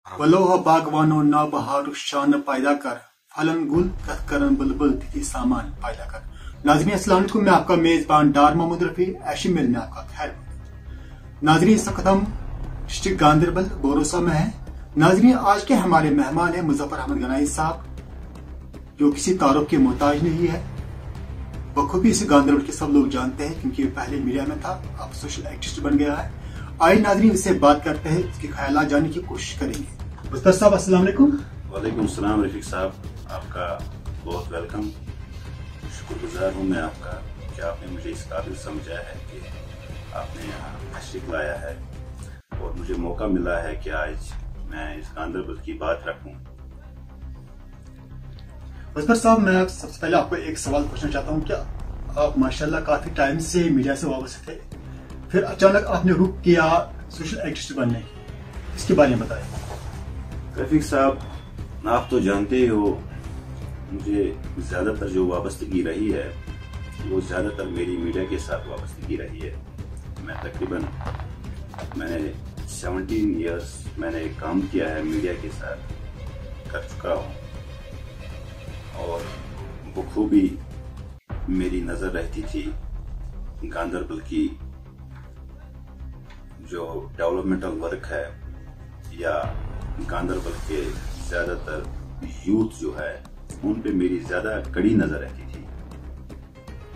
वलोह बागवानो ना बहार शान पैदा कर फलन गुल कथ करन बुलबुल तिथि सामान पैदा कर। नाज़रीन अस्सलाम वालेकुम, मैं आपका मेजबान डार मोहम्मद रफी ऐशी मिल में आपका खैर। नाज़रीन इस वक्त हम डिस्ट्रिक्ट गांधरबल बोरोसा में है। नाज़रीन आज के हमारे मेहमान है मुजफ्फर अहमद गनाई साहब, जो किसी तारुफ के मोहताज नहीं है। बखूबी इस गांधरबल के सब लोग जानते हैं क्योंकि पहले मीडिया में था, अब सोशल एक्टिविस्ट बन गया है। आइए नाज़रीन इससे बात करते हैं, इसके ख्यालात जानने की कोशिश करेंगे। मुस्तफा साहब अस्सलाम वालेकुम। वालेकुम सलाम रफीक साहब, आपका बहुत वेलकम। शुक्रगुजार हूँ मैं आपका कि आपने मुझे इस काबिल समझा है कि आपने यहाँ तशरीफ लाया है और मुझे मौका मिला है कि आज मैं इस गांधरबल की बात रखूँ। मुस्तफा साहब, मैं सबसे पहले आपको एक सवाल पूछना चाहता हूँ। क्या आप माशाल्लाह काफी टाइम से मीडिया से वाबस्ते थे, फिर अचानक आपने रुख किया सोशल एक्टिविस्ट बनने की, इसके बारे में बताएं। रफीक साहब, आप तो जानते ही हो मुझे ज्यादातर जो वाबस्तगी रही है वो ज्यादातर मेरी मीडिया के साथ वाबस्तगी रही है। मैं तकरीबन मैंने 17 इयर्स मैंने काम किया है मीडिया के साथ कर चुका हूँ और बखूबी मेरी नजर रहती थी गांधरबल की जो डेवलपमेंटल वर्क है या गांधरबल के ज्यादातर यूथ जो है उन पे मेरी ज्यादा कड़ी नजर रहती थी।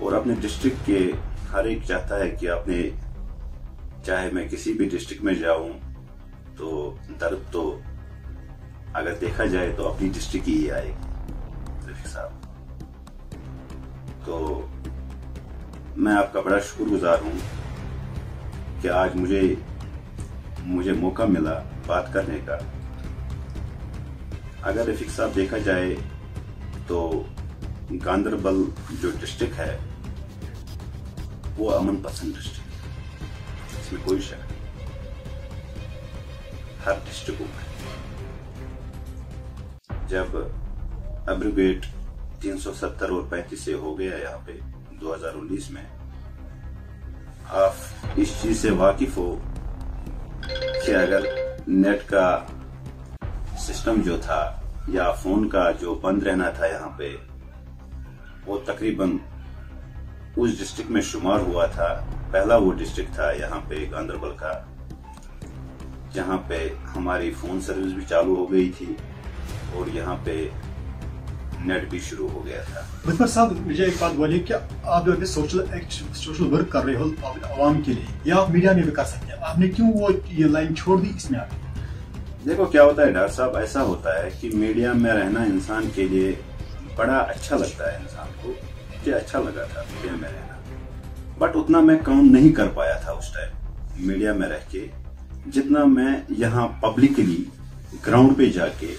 और अपने डिस्ट्रिक्ट के हर एक चाहता है कि अपने चाहे मैं किसी भी डिस्ट्रिक्ट में जाऊं तो दर्द तो अगर देखा जाए तो अपनी डिस्ट्रिक्ट ही आएगी रफीक साहब। तो मैं आपका बड़ा शुक्रगुजार हूं कि आज मुझे मौका मिला बात करने का। अगर रफीक साहब देखा जाए तो गांधरबल जो डिस्ट्रिक्ट है वो अमन पसंद डिस्ट्रिक्ट है, इसमें कोई शक नहीं। हर डिस्ट्रिक्ट में जब एब्रिवेट 370 और 35 से हो गया यहाँ पे 2019 में, आप इस चीज से वाकिफ हो कि अगर नेट का सिस्टम जो था या फोन का जो बंद रहना था यहाँ पे, वो तकरीबन उस डिस्ट्रिक्ट में शुमार हुआ था। पहला वो डिस्ट्रिक्ट था यहाँ पे गांधरबल का जहाँ पे हमारी फोन सर्विस भी चालू हो गई थी और यहाँ पे नेट भी शुरू हो गया था। मुस्तफा साहब, मुझे एक बात बोलिए, क्या आप जो सोशल वर्क कर रहे हो आवाम के लिए, या आप मीडिया में भी कर सकते हैं, आपने क्यों वो ये लाइन छोड़ दी इसमें आगे? देखो क्या होता है डॉक्टर साहब, ऐसा होता है कि मीडिया में रहना इंसान के लिए बड़ा अच्छा लगता है। इंसान को मुझे अच्छा लगा था मीडिया में रहना, बट उतना मैं काम नहीं कर पाया था उस टाइम मीडिया में रह के, जितना मैं यहाँ पब्लिकली ग्राउंड पे जाके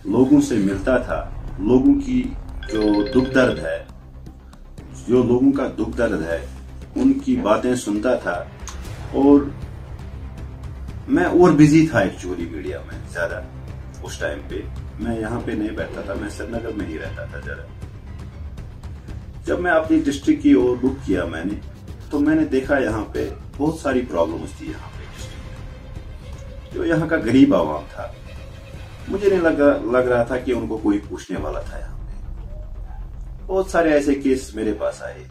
लोगों से मिलता था। लोगों की जो दुख दर्द है, जो लोगों का दुख दर्द है, उनकी बातें सुनता था। और मैं और बिजी था एक्चुअली मीडिया में ज्यादा उस टाइम पे। मैं यहाँ पे नहीं बैठता था, मैं श्रीनगर में ही रहता था ज्यादा। जब मैं अपनी डिस्ट्रिक्ट की ओर रुख किया मैंने, तो मैंने देखा यहाँ पे बहुत सारी प्रॉब्लम्स थी यहाँ पे डिस्ट्रिक्ट में। जो यहाँ का गरीब आवाम था, मुझे नहीं लग रहा था कि उनको कोई पूछने वाला था यहाँ पे। बहुत सारे ऐसे केस मेरे पास आए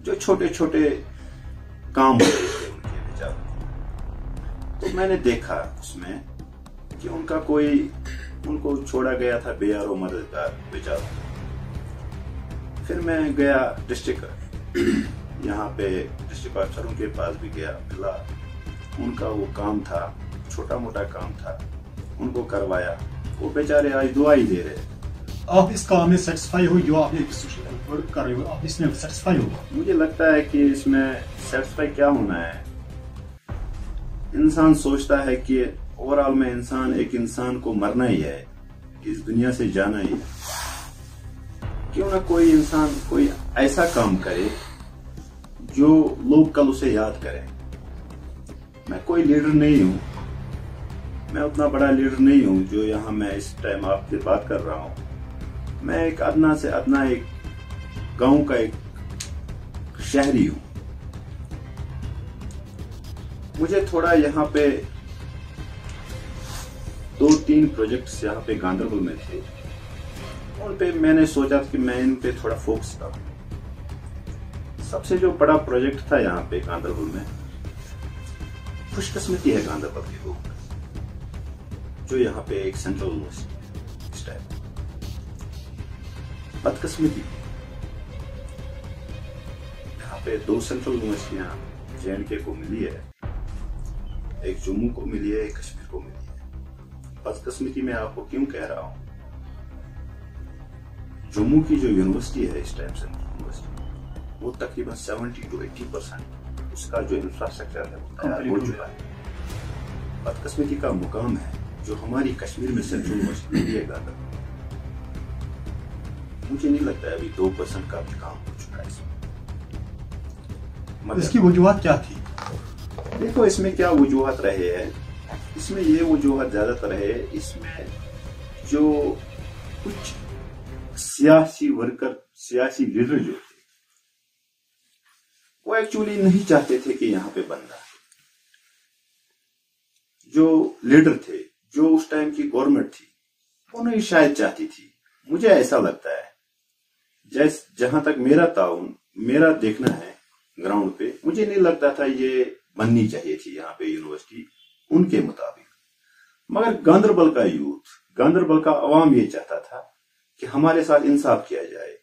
जो छोटे छोटे काम होते थे उनके बेचारों। तो मैंने देखा उसमें कि उनको छोड़ा गया था बेयारो मददगार बेचारों। फिर मैं गया डिस्ट्रिक्ट यहाँ पे डिस्ट्रिक्ट अफसरों के पास भी गया, मिला। उनका वो काम था, छोटा मोटा काम था, उनको करवाया। वो बेचारे आज दुआ ही दे रहे। आप इस काम में सेटिस्फाई हो जो आपने वर्क कर रहे हो, आप इसमें सेटिस्फाई हो? मुझे लगता है कि इसमें सेटिस्फाई क्या होना है, इंसान सोचता है कि ओवरऑल में एक इंसान को मरना ही है, इस दुनिया से जाना ही है। क्यों ना कोई इंसान कोई ऐसा काम करे जो लोग कल उसे याद करें। मैं कोई लीडर नहीं हूं, मैं उतना बड़ा लीडर नहीं हूं जो यहाँ मैं इस टाइम आपसे बात कर रहा हूं। मैं एक अदना से अदना एक गांव का एक शहरी हूं। मुझे थोड़ा यहाँ पे 3 प्रोजेक्ट्स यहाँ पे गांधरबल में थे, उन पे मैंने सोचा कि मैं इन पे थोड़ा फोकस करूं। सबसे जो बड़ा प्रोजेक्ट था यहाँ पे गांधरबल में, खुशकिस्मती है गांधरबल के लोग जो यहाँ पे एक सेंट्रल यूनिवर्सिटी इस टाइप, बदकिस्मती यहाँ पे 2 सेंट्रल यूनिवर्सिटियां J&K को मिली है, एक जम्मू को मिली है, एक कश्मीर को मिली है। बदकिस्मती मैं आपको क्यों कह रहा हूं, जम्मू की जो यूनिवर्सिटी है इस टाइम सेंट्रल यूनिवर्सिटी, वो तकरीबन 70 to 80% उसका जो इंफ्रास्ट्रक्चर है वो तैयार हो चुका है। बदकिस्मती का मुकाम है जो हमारी कश्मीर में सेंट्रल यूनिवर्सिटी मिलेगा, मुझे नहीं लगता है अभी 2% का भी काम हो चुका है इसमें। इसकी वजूहत क्या थी? देखो इसमें क्या वजूहत रहे हैं, इसमें ये वजूहत ज्यादातर है, इसमें जो कुछ सियासी वर्कर, सियासी लीडर जो थे, वो एक्चुअली नहीं चाहते थे कि यहाँ पे बनना। जो लीडर थे, जो उस टाइम की गवर्नमेंट थी, वो नहीं शायद चाहती थी, मुझे ऐसा लगता है। जहां तक मेरा देखना है ग्राउंड पे, मुझे नहीं लगता था ये बननी चाहिए थी यहाँ पे यूनिवर्सिटी उनके मुताबिक। मगर गांधरबल का यूथ, गांधरबल का अवाम ये चाहता था कि हमारे साथ इंसाफ किया जाए।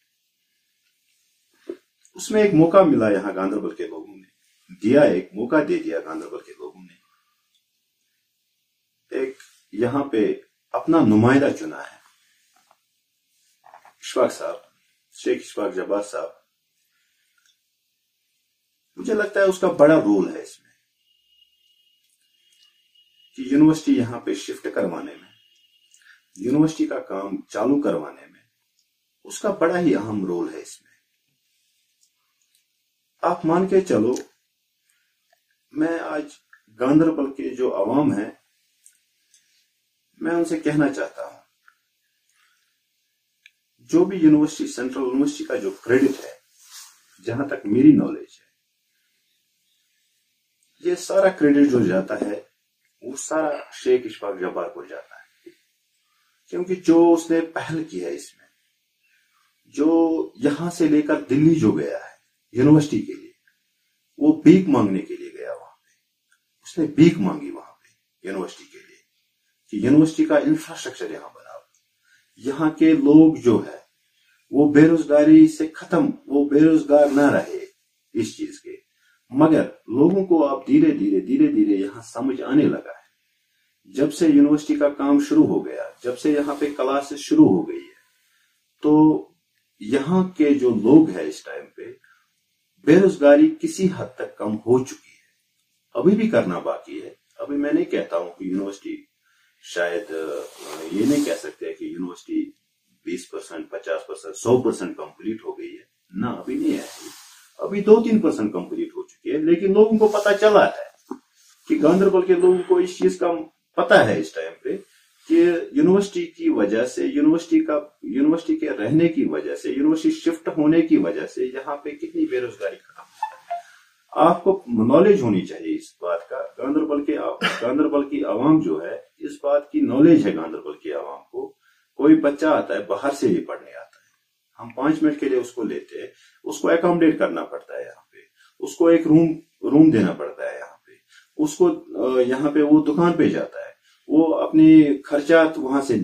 उसमें एक मौका मिला, यहाँ गांधरबल के लोगों ने दिया, एक मौका दे दिया गांधरबल के लोगों ने, एक यहाँ पे अपना नुमाइंदा चुना है, इशफाक साहब, शेख इशफाक जब्बार साहब। मुझे लगता है उसका बड़ा रोल है इसमें कि यूनिवर्सिटी यहाँ पे शिफ्ट करवाने में, यूनिवर्सिटी का काम चालू करवाने में उसका बड़ा ही अहम रोल है इसमें। आप मान के चलो, मैं आज गांधरबल के जो अवाम है, मैं उनसे कहना चाहता हूं, जो भी यूनिवर्सिटी, सेंट्रल यूनिवर्सिटी का जो क्रेडिट है, जहां तक मेरी नॉलेज है, ये सारा क्रेडिट जो जाता है वो सारा शेख इशफाक जब्बार को जाता है, क्योंकि जो उसने पहल की है इसमें, जो यहां से लेकर दिल्ली जो गया है यूनिवर्सिटी के लिए, वो भीख मांगने के लिए गया वहां पे, उसने भीख मांगी वहां पे यूनिवर्सिटी के लिए कि यूनिवर्सिटी का इंफ्रास्ट्रक्चर यहां बनाओ, यहाँ के लोग जो है वो बेरोजगारी से खत्म, वो बेरोजगार ना रहे इस चीज के। मगर लोगों को आप धीरे धीरे यहाँ समझ आने लगा है, जब से यूनिवर्सिटी का काम शुरू हो गया, जब से यहाँ पे क्लासेस शुरू हो गई है, तो यहाँ के जो लोग हैं इस टाइम पे, बेरोजगारी किसी हद तक कम हो चुकी है। अभी भी करना बाकी है। अभी मैं नहीं कहता हूं कि यूनिवर्सिटी, शायद ये नहीं कह सकते कि यूनिवर्सिटी 20%, 50%, 100% कंप्लीट हो गई है ना, अभी नहीं है, अभी 2-3% कंप्लीट हो चुकी है। लेकिन लोगों को पता चला है कि गांधरबल के लोगों को इस चीज का पता है इस टाइम पे कि यूनिवर्सिटी की वजह से, यूनिवर्सिटी के रहने की वजह से, यूनिवर्सिटी शिफ्ट होने की वजह से यहाँ पे कितनी बेरोजगारी खत्म है। आपको नॉलेज होनी चाहिए इस बात का। गांधरबल की आवाम जो है, इस बात की नॉलेज है गांधरबल की आवाम को। कोई बच्चा आता है बाहर से ही पढ़ने आता है, हम 5 मिनट के लिए उसको लेते हैं, उसको अकोमोडेट करना पड़ता है यहाँ पे, उसको एक रूम देना पड़ता है यहाँ पे, उसको यहाँ पे वो दुकान पे जाता है, वो अपनी खर्चात वहां से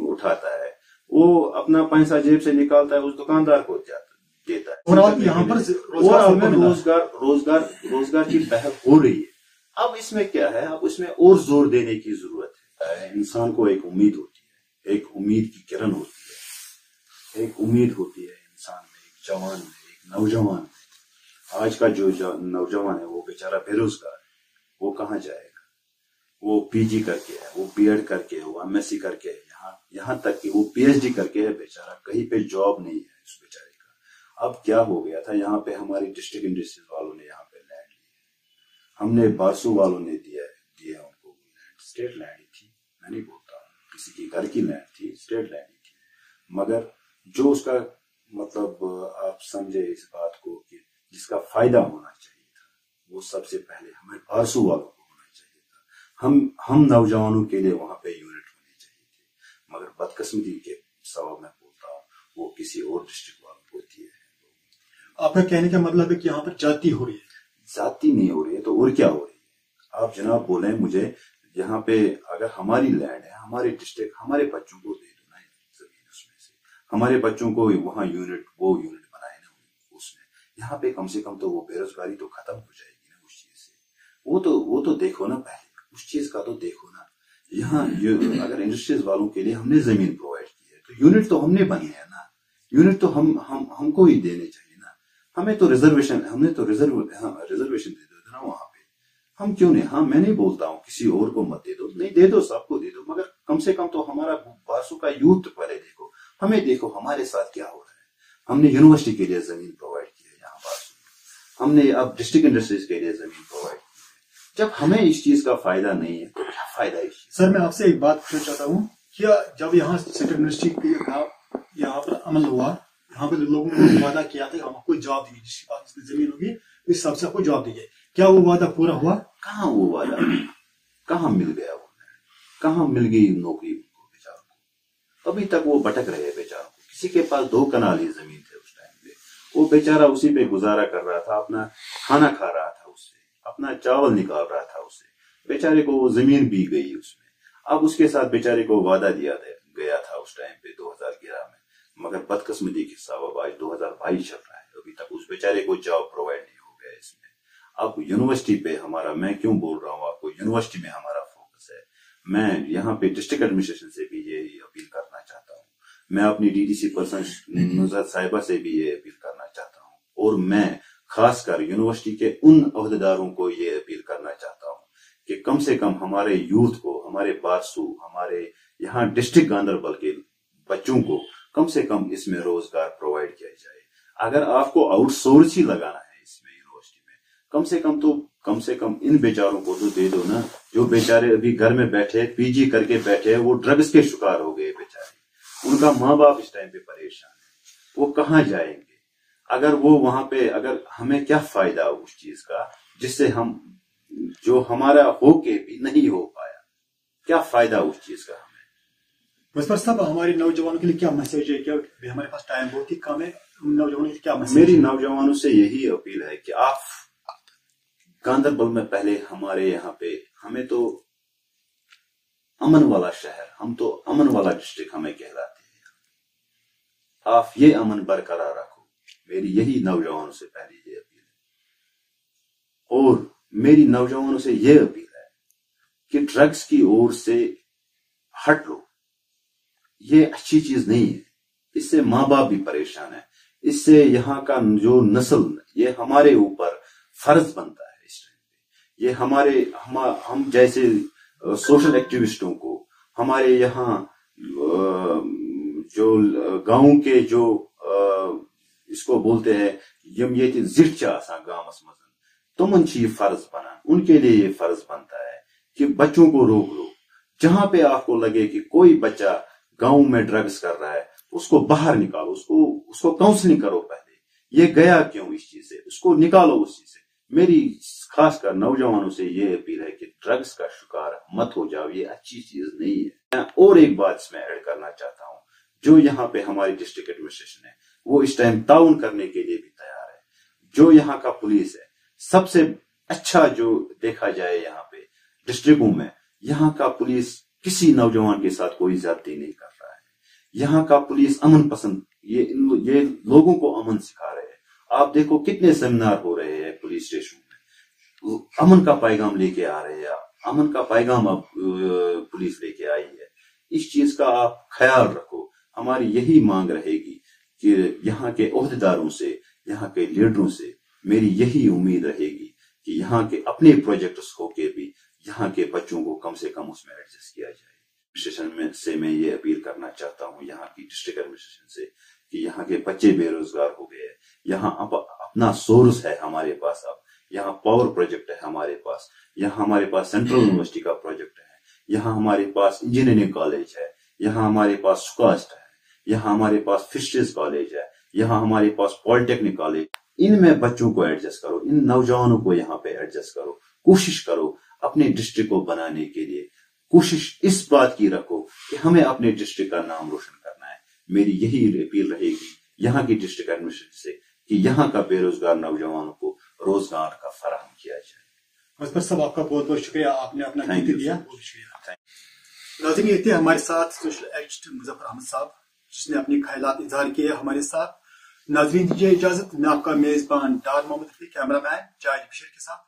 उठाता है, वो अपना पैसा जेब से निकालता है, उस दुकानदार को देता है। और यहाँ पर रोजगार की पहल हो रही है। अब इसमें क्या है, अब इसमें और जोर देने की जरूरत है। इंसान को एक उम्मीद होती है, एक उम्मीद की किरण होती है, एक उम्मीद होती है इंसान में, एक जवान में, एक नौजवान में। आज का जो नौजवान है वो बेचारा बेरोजगार है, वो कहाँ जाएगा? वो पीजी करके है, वो बीएड करके है, वो एमएससी करके है, यहाँ तक कि वो पीएचडी करके है बेचारा, कहीं पे जॉब नहीं है उस बेचारे का। अब क्या हो गया था, यहाँ पे हमारी डिस्ट्रिक्ट इंडस्ट्रीज वालों ने यहाँ पे लैंड ली है, हमने बारसू वालों ने दिया उनको लैंड, स्टेट लैंड ही थी, मैं नहीं बोलता हूँ किसी की घर की लैंड थी, स्टेट लैंड ही थी। मगर जो उसका मतलब आप समझे इस बात को कि जिसका फायदा होना चाहिए था, वो सबसे पहले हमें बारसू वालों को होना चाहिए था। हम नौजवानों के लिए वहां पे यूनिट होनी चाहिए मगर बदकिस्मती के सबब मैं बोलता हूँ वो किसी और डिस्ट्रिक्ट वालों को होती है। आपका कहने का मतलब है कि यहाँ पर जाति हो रही है? जाति नहीं हो रही है तो और क्या हो रही है? आप जनाब बोले मुझे यहाँ पे अगर हमारी लैंड है, हमारे डिस्ट्रिक्ट, हमारे बच्चों को दे दो ना जमीन, उसमें से हमारे बच्चों को वहाँ यूनिट बनाए ना उसमें, यहाँ पे कम से कम तो वो बेरोजगारी तो खत्म हो जाएगी ना उस चीज से। वो तो देखो ना, पहले उस चीज का तो देखो ना। यहाँ अगर इंडस्ट्रीज वालों के लिए हमने जमीन प्रोवाइड की है तो यूनिट तो हमने बनी है ना, यूनिट तो हमको ही देने चाहिए ना। हमने तो रिजर्वेशन दे दो ना वहां पे, हम क्यों नहीं? हाँ, मैं नहीं बोलता हूँ किसी और को मत दे दो, नहीं दे दो, सबको दे दो, मगर कम से कम तो हमारा बासु का यूथ पहले देखो, हमें देखो हमारे साथ क्या हो रहा है। हमने यूनिवर्सिटी के लिए जमीन प्रोवाइड की है यहाँ बासु, हमने अब डिस्ट्रिक्ट इंडस्ट्रीज के लिए जमीन प्रोवाइड की है। जब हमें इस चीज का फायदा नहीं है तो क्या फायदा है इस चीज? सर, मैं आपसे एक बात पूछना चाहता हूँ, क्या जब यहाँ सेंट्रल यूनिवर्सिटी यहाँ पर अमल हुआ, यहाँ पे लोगों ने वादा किया था कि हम आपको जॉब देंगे, जिसके पास जमीन होगी इस हिसाब से आपको जॉब देंगे, क्या वो वादा पूरा हुआ? कहाँ वो वादा, कहाँ मिल गया वो, कहाँ मिल गई नौकरी उनको बेचारों को? अभी तक वो भटक रहे बेचारों को। किसी के पास 2 कनाल ही जमीन थे उस टाइम पे, वो बेचारा उसी पे गुजारा कर रहा था, अपना खाना खा रहा था उससे, अपना चावल निकाल रहा था उससे, बेचारे को वो जमीन भी गई उसमें। अब उसके साथ बेचारे को वादा दिया गया था उस टाइम पे 2011 में, मगर बदकिस्मती के सबब आज 2022 चल रहा है, अभी तक उस बेचारे को जॉब प्रोवाइड नहीं हो गया इसमें। अब यूनिवर्सिटी पे हमारा, मैं क्यों बोल रहा हूँ आपको, यूनिवर्सिटी में हमारा फोकस है। मैं यहाँ पे डिस्ट्रिक्ट एडमिनिस्ट्रेशन से भी ये अपील करना चाहता हूँ, मैं अपनी डीडीसी पर्सन नुज़रत साहिबा से भी ये अपील करना चाहता हूँ, और मैं खासकर यूनिवर्सिटी के उन अहदेदारों को ये अपील करना चाहता हूँ कि कम से कम हमारे यूथ को, हमारे बासु, हमारे यहाँ डिस्ट्रिक्ट गांधरबल के बच्चों को कम से कम इसमें रोजगार प्रोवाइड किया जाए। अगर आपको आउटसोर्स ही लगाना है इसमें यूनिवर्सिटी में, कम से कम इन बेचारों को तो दे दो ना, जो बेचारे अभी घर में बैठे पीजी करके बैठे हैं, वो ड्रग्स के शिकार हो गए बेचारे, उनका माँ बाप इस टाइम पे परेशान है, वो कहाँ जाएंगे? अगर वो वहां पे, अगर हमें क्या फायदा उस चीज का जिससे हम, जो हमारा होके भी नहीं हो पाया, क्या फायदा उस चीज का? मुज़फ़्फ़र साहब, हमारे नौजवानों के लिए क्या मैसेज है? क्या हमारे पास टाइम बहुत ही कम है, नौजवानों के लिए क्या मैसेज? मेरी नौजवानों से यही अपील है कि आप गांधरबल में पहले हमारे यहाँ पे, हमें तो अमन वाला शहर, हम तो अमन वाला डिस्ट्रिक्ट हमें कहलाते हैं। आप ये अमन बरकरार रखो, मेरी यही नौजवानों से पहले ये अपील है। और मेरी नौजवानों से ये अपील है कि ड्रग्स की ओर से हट लो, ये अच्छी चीज नहीं है, इससे माँ बाप भी परेशान है, इससे यहाँ का जो नस्ल, ये हमारे ऊपर फर्ज बनता है इस टाइम पे। ये हम जैसे सोशल एक्टिविस्टों को, हमारे यहाँ जो गांव के जो इसको बोलते हैं यम ये जिट आसान गांवस मजन, तुमन ये फर्ज बना, उनके लिए ये फर्ज बनता है कि बच्चों को रोक लो। जहां पे आपको लगे कि कोई बच्चा गांव में ड्रग्स कर रहा है, उसको बाहर निकालो, उसको काउंसलिंग करो पहले, ये गया क्यों इस चीज से, उसको निकालो उस चीज से। मेरी खासकर नौजवानों से ये अपील है कि ड्रग्स का शिकार मत हो जाओ, ये अच्छी चीज नहीं है। और एक बात इसमें ऐड करना चाहता हूँ, जो यहाँ पे हमारी डिस्ट्रिक्ट एडमिनिस्ट्रेशन है वो इस टाइम ताउन करने के लिए भी तैयार है। जो यहाँ का पुलिस है, सबसे अच्छा जो देखा जाए यहाँ पे डिस्ट्रिक्टों में, यहाँ का पुलिस किसी नौजवान के साथ कोई ज्यादती नहीं कर रहा है। यहाँ का पुलिस अमन पसंद, ये लोगों को अमन सिखा रहे हैं। आप देखो कितने सेमिनार हो रहे हैं पुलिस स्टेशन में, अमन का पैगाम लेके आ रहे हैं, अमन का पैगाम अब पुलिस लेके आई है। इस चीज का आप ख्याल रखो। हमारी यही मांग रहेगी कि यहाँ के ओहदेदारों से, यहाँ के लीडरों से मेरी यही उम्मीद रहेगी कि यहाँ के अपने प्रोजेक्ट्स होके भी यहाँ के बच्चों को कम से कम उसमें एडजस्ट किया जाए। एडमिनिस्ट्रेशन में से मैं ये अपील करना चाहता हूँ यहाँ की डिस्ट्रिक्ट एडमिनिस्ट्रेशन से कि यहाँ के बच्चे बेरोजगार हो गए हैं, यहाँ अब अपना सोर्स है हमारे पास, अब यहाँ पावर प्रोजेक्ट है हमारे पास, यहाँ हमारे पास सेंट्रल यूनिवर्सिटी का प्रोजेक्ट है, यहाँ हमारे पास इंजीनियरिंग कॉलेज है, यहाँ हमारे पास सुकास्ट है, यहाँ हमारे पास फिशरीज कॉलेज है, यहाँ हमारे पास पॉलिटेक्निक कॉलेज। इनमें बच्चों को एडजस्ट करो, इन नौजवानों को यहाँ पे एडजस्ट करो, कोशिश करो अपने डिस्ट्रिक्ट को बनाने के लिए। कोशिश इस बात की रखो कि हमें अपने डिस्ट्रिक्ट का नाम रोशन करना है। मेरी यही अपील रहेगी यहाँ की डिस्ट्रिक्ट एडमिनिस्ट्रेशन से कि यहाँ का बेरोजगार नौजवानों को रोजगार का फराहम किया जाए। मुज़फ़्फ़र साहब, आपका बहुत बहुत शुक्रिया, आपने अपना Thank कीमती you, दिया। sir. बहुत शुक्रिया। नाज़रीन, ये थे हमारे साथ सोशल एक्टिविस्ट मुज़फ़्फ़र अहमद साहब, जिसने अपने ख्यालात इज़हार किए हमारे साथ। नाज़रीन, दीजिए इजाजत, मैं आपका मेजबान डार मोहम्मद रफी, कैमरामैन जाहिद बशीर के साथ।